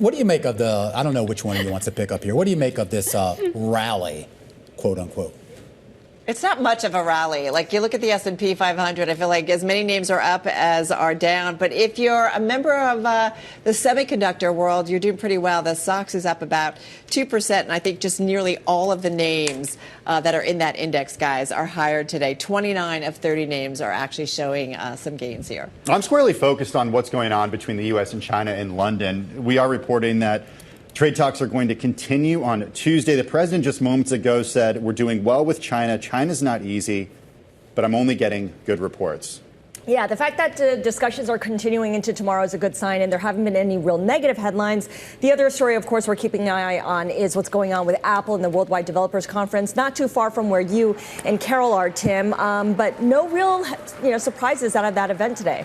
What do you make of I don't know which one of you wants to pick up here. What do you make of this rally, quote unquote? It's not much of a rally. Like, you look at the S&P 500, I feel like as many names are up as are down. But if you're a member of the semiconductor world, you're doing pretty well. The SOX is up about 2%. And I think just nearly all of the names that are in that index, guys, are higher today. 29 of 30 names are actually showing some gains here. I'm squarely focused on what's going on between the U.S. and China in London. We are reporting that trade talks are going to continue on Tuesday. The president just moments ago said we're doing well with China. China's not easy, but I'm only getting good reports. Yeah, the fact that discussions are continuing into tomorrow is a good sign, and there haven't been any real negative headlines. The other story, of course, we're keeping an eye on is what's going on with Apple and the Worldwide Developers Conference. Not too far from where you and Carol are, Tim, but no real surprises out of that event today.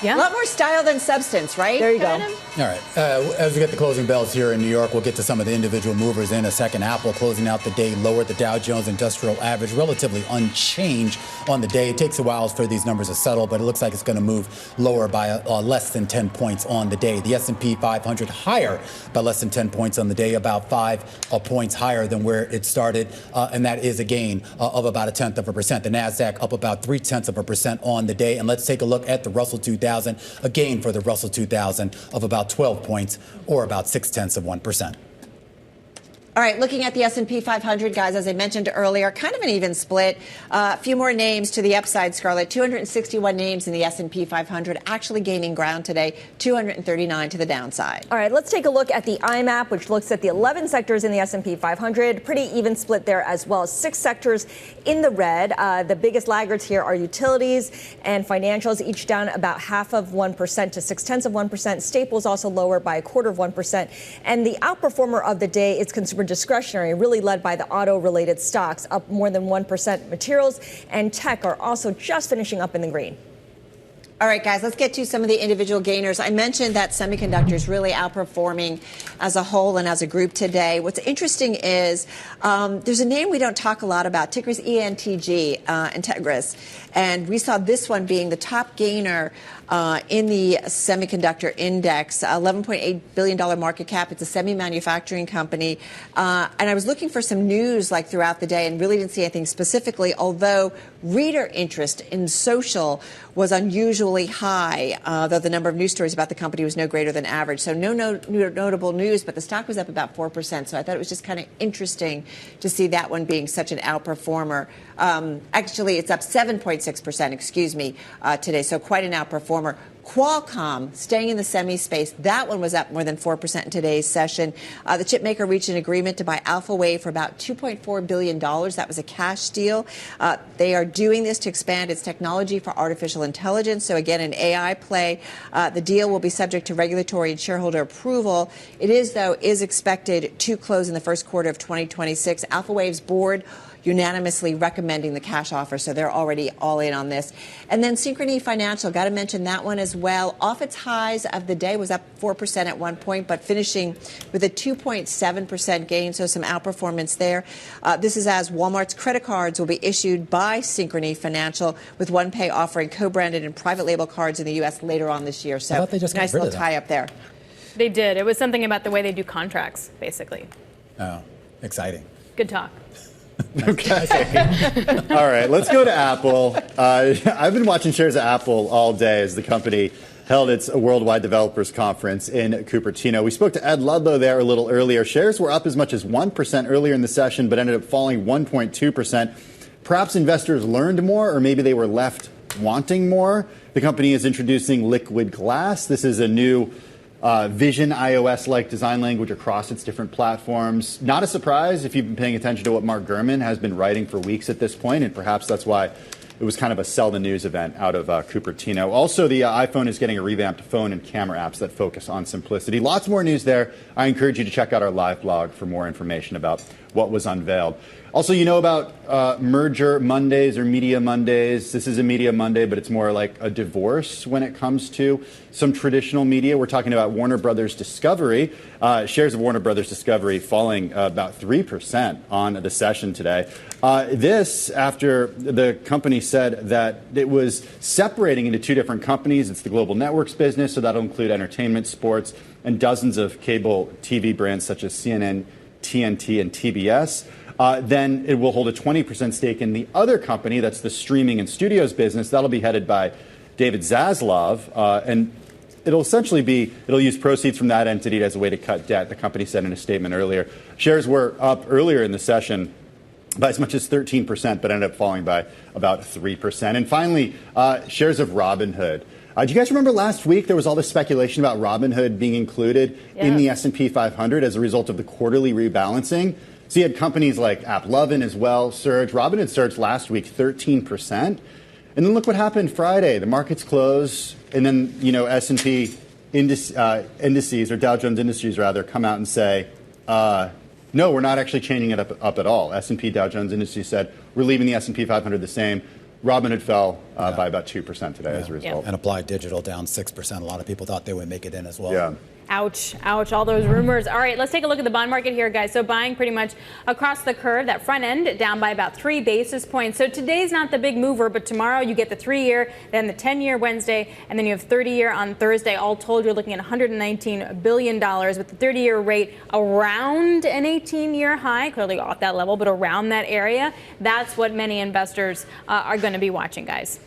Yeah. A lot more style than substance, right? There you go. All right. As we get the closing bells here in New York, we'll get to some of the individual movers in a second. Apple closing out the day lower. The Dow Jones Industrial Average relatively unchanged on the day. It takes a while for these numbers to settle, but it looks like it's going to move lower by less than 10 points on the day. The S&P 500 higher by less than 10 points on the day, about 5 points higher than where it started, and that is a gain of about 0.1%. The Nasdaq up about 0.3% on the day. And let's take a look at the Russell 2000. A gain for the Russell 2000 of about 12 points, or about 0.6%. All right, looking at the S&P 500, guys, as I mentioned earlier, kind of an even split. A few more names to the upside, Scarlett. 261 names in the S&P 500 actually gaining ground today, 239 to the downside. All right, let's take a look at the IMAP, which looks at the 11 sectors in the S&P 500. Pretty even split there as well. 6 sectors in the red. The biggest laggards here are utilities and financials, each down about 0.5% to 0.6%. Staples also lower by 0.25%. And the outperformer of the day is consumer discretionary, really led by the auto-related stocks, up more than 1%. Materials and tech are also just finishing up in the green. All right, guys, let's get to some of the individual gainers. I mentioned that semiconductors really outperforming as a whole and as a group today. What's interesting is there's a name we don't talk a lot about, ticker's ENTG, Integris. And we saw this one being the top gainer in the semiconductor index, $11.8 billion market cap. It's a semi-manufacturing company. And I was looking for some news like throughout the day and really didn't see anything specifically, although reader interest in social was unusually high, though the number of news stories about the company was no greater than average. So no notable news, but the stock was up about 4%. So I thought it was just kind of interesting to see that one being such an outperformer. Actually, it's up 7.6%, today. So quite an outperformer. Qualcomm, staying in the semi space, that one was up more than 4% in today's session. The chip maker reached an agreement to buy AlphaWave for about $2.4 billion. That was a cash deal. They are doing this to expand its technology for artificial intelligence. So again, an AI play. The deal will be subject to regulatory and shareholder approval. It is, though, is expected to close in the first quarter of 2026. AlphaWave's board unanimously recommending the cash offer, so they're already all in on this. And then Synchrony Financial, got to mention that one as well. Off its highs of the day, was up 4% at one point, but finishing with a 2.7% gain, so some outperformance there. This is as Walmart's credit cards will be issued by Synchrony Financial, with OnePay offering co-branded and private label cards in the U.S. later on this year. So I thought they just nice little tie up there. They did. It was something about the way they do contracts, basically. Oh, exciting. Good talk. Okay. All right, let's go to Apple. I've been watching shares of Apple all day as the company held its Worldwide Developers Conference in Cupertino. We spoke to Ed Ludlow there a little earlier. Shares were up as much as 1% earlier in the session, but ended up falling 1.2%. Perhaps investors learned more, or maybe they were left wanting more. The company is introducing Liquid Glass. This is a new Vision iOS-like design language across its different platforms. Not a surprise if you've been paying attention to what Mark Gurman has been writing for weeks at this point, and perhaps that's why it was kind of a sell the news event out of Cupertino. Also, the iPhone is getting a revamped phone and camera apps that focus on simplicity. Lots more news there. I encourage you to check out our live blog for more information about what was unveiled. Also, you know about merger Mondays or media Mondays. This is a media Monday, but it's more like a divorce when it comes to some traditional media. We're talking about Warner Brothers Discovery. Shares of Warner Brothers Discovery falling about 3% on the session today. This after the company said that it was separating into two different companies. It's the global networks business, so that'll include entertainment, sports, and dozens of cable TV brands such as CNN, TNT, and TBS. Then it will hold a 20% stake in the other company, that's the streaming and studios business. That'll be headed by David Zaslav, and it'll essentially it'll use proceeds from that entity as a way to cut debt, the company said in a statement earlier. Shares were up earlier in the session by as much as 13%, but ended up falling by about 3%. And finally, shares of Robinhood. Do you guys remember last week there was all this speculation about Robinhood being included in the S&P 500 as a result of the quarterly rebalancing? So you had companies like AppLovin as well surge. Robinhood surged last week 13%. And then look what happened Friday. The markets close, and then, S&P indices, or Dow Jones Industries rather, come out and say, no, we're not actually changing it up at all. S&P Dow Jones Industries said, we're leaving the S&P 500 the same. Robinhood fell by about 2% today as a result. And Applied Digital down 6%. A lot of people thought they would make it in as well. Yeah. Ouch, ouch, all those rumors. All right, let's take a look at the bond market here, guys. So buying pretty much across the curve, that front end down by about 3 basis points. So today's not the big mover, but tomorrow you get the 3-year, then the 10-year Wednesday, and then you have 30-year on Thursday. All told, you're looking at $119 billion with the 30-year rate around an 18-year high, clearly off that level, but around that area. That's what many investors are going to be watching, guys.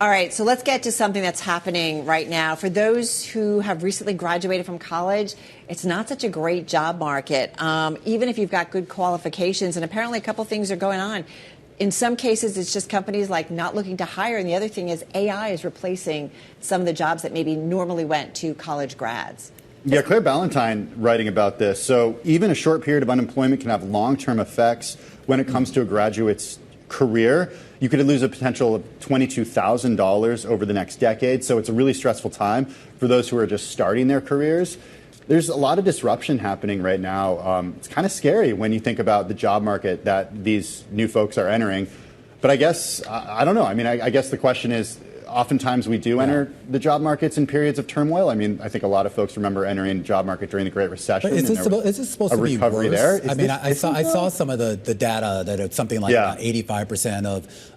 All right, so let's get to something that's happening right now. For those who have recently graduated from college, it's not such a great job market, even if you've got good qualifications. And apparently a couple things are going on. In some cases, it's just companies like not looking to hire. And the other thing is AI is replacing some of the jobs that maybe normally went to college grads. Yeah, Claire Ballantyne writing about this. So even a short period of unemployment can have long-term effects when it comes to a graduate's career. You could lose a potential of $22,000 over the next decade. So it's a really stressful time for those who are just starting their careers. There's a lot of disruption happening right now. It's kind of scary when you think about the job market that these new folks are entering. But I guess, I don't know. I mean, I guess the question is, oftentimes we do enter the job markets in periods of turmoil. I mean, I think a lot of folks remember entering the job market during the Great Recession. But is this supposed to be worse? There? I mean, I saw some of the data that it's something like about 85%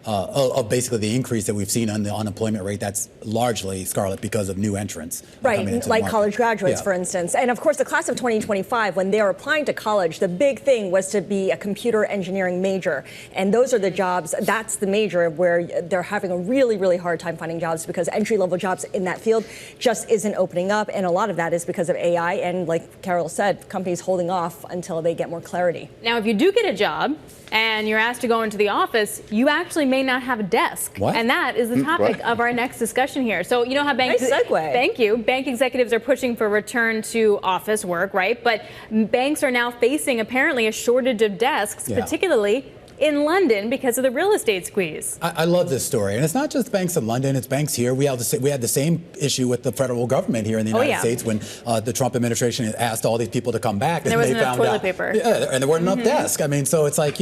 of basically the increase that we've seen on the unemployment rate. That's largely, Scarlett, because of new entrants. Right, like college graduates, for instance. And of course, the class of 2025, when they are applying to college, the big thing was to be a computer engineering major. And those are the jobs, that's the major where they're having a really, really hard time finding jobs because entry-level jobs in that field just isn't opening up. And a lot of that is because of AI. And like Carol said, companies holding off until they get more clarity. Now, if you do get a job and you're asked to go into the office, you actually may not have a desk. What? And that is the topic of our next discussion here. So you know how banks... Nice segue. Thank you. Bank executives are pushing for return to office work, right? But banks are now facing apparently a shortage of desks, particularly in London because of the real estate squeeze. I love this story. And it's not just banks in London, it's banks here. We had the same issue with the federal government here in the United States when the Trump administration asked all these people to come back. And there wasn't enough toilet paper. Yeah, and there weren't enough desks. I mean, so it's like,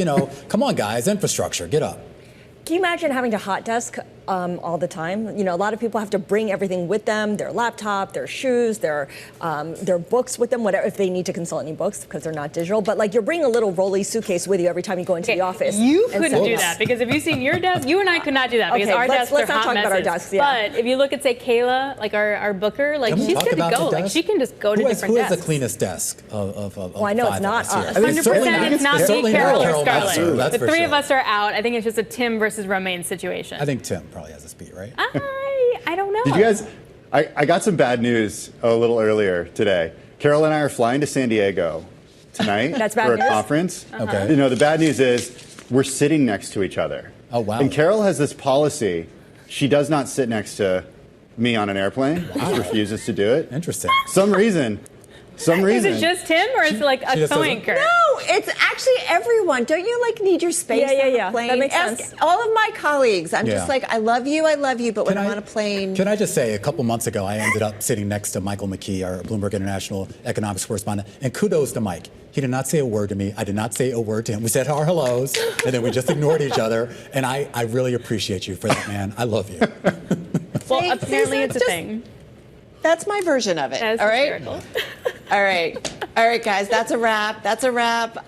come on, guys, infrastructure, get up. Can you imagine having to hot desk all the time? You know, a lot of people have to bring everything with them, their laptop, their shoes, their books with them, whatever, if they need to consult any books because they're not digital. But like you're bringing a little rolly suitcase with you every time you go into the office. You couldn't do that because if you've seen your desk, you and I could not do that because our desks are hot messes. Let's not talk about our desks. Yeah. But if you look at, say, Kayla, like our booker, like she's good to go. Like she can just go to different desks. Who has the cleanest desk of well, I know it's not us. 100% it's not me, Carol, or That's Scarlett. the three of us are out. I think it's just a Tim versus Romaine situation. I think Tim probably has a beat, right? I don't know. Did you guys? I got some bad news a little earlier today. Carol and I are flying to San Diego tonight That's bad for a news? conference. Okay. You know, the bad news is we're sitting next to each other. Oh, wow. And Carol has this policy. She does not sit next to me on an airplane. Wow. She refuses to do it. Interesting. Some reason. Is it just him or is it like a co-anchor? No, it's actually everyone. Don't you need your space on the plane? That makes Ask sense. all of my colleagues. I'm just I love you, but when Can I'm on a plane. Can I just say, a couple months ago, I ended up sitting next to Michael McKee, our Bloomberg International economics correspondent, and kudos to Mike. He did not say a word to me. I did not say a word to him. We said our hellos, and then we just ignored each other. And I really appreciate you for that, man. I love you. Well, apparently it's a thing. That's my version of it. That's all right. hysterical. All right, guys. That's a wrap.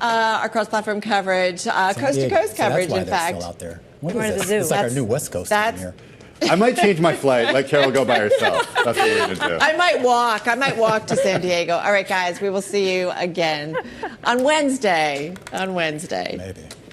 Our cross-platform coverage, coast-to-coast coverage. That's why in fact, they're still out there. What Going is to this? the zoo. It's like our new West Coast down here. I might change my flight. Let Carol go by herself. That's what we're going to do. I might walk to San Diego. All right, guys. We will see you again on Wednesday. Maybe.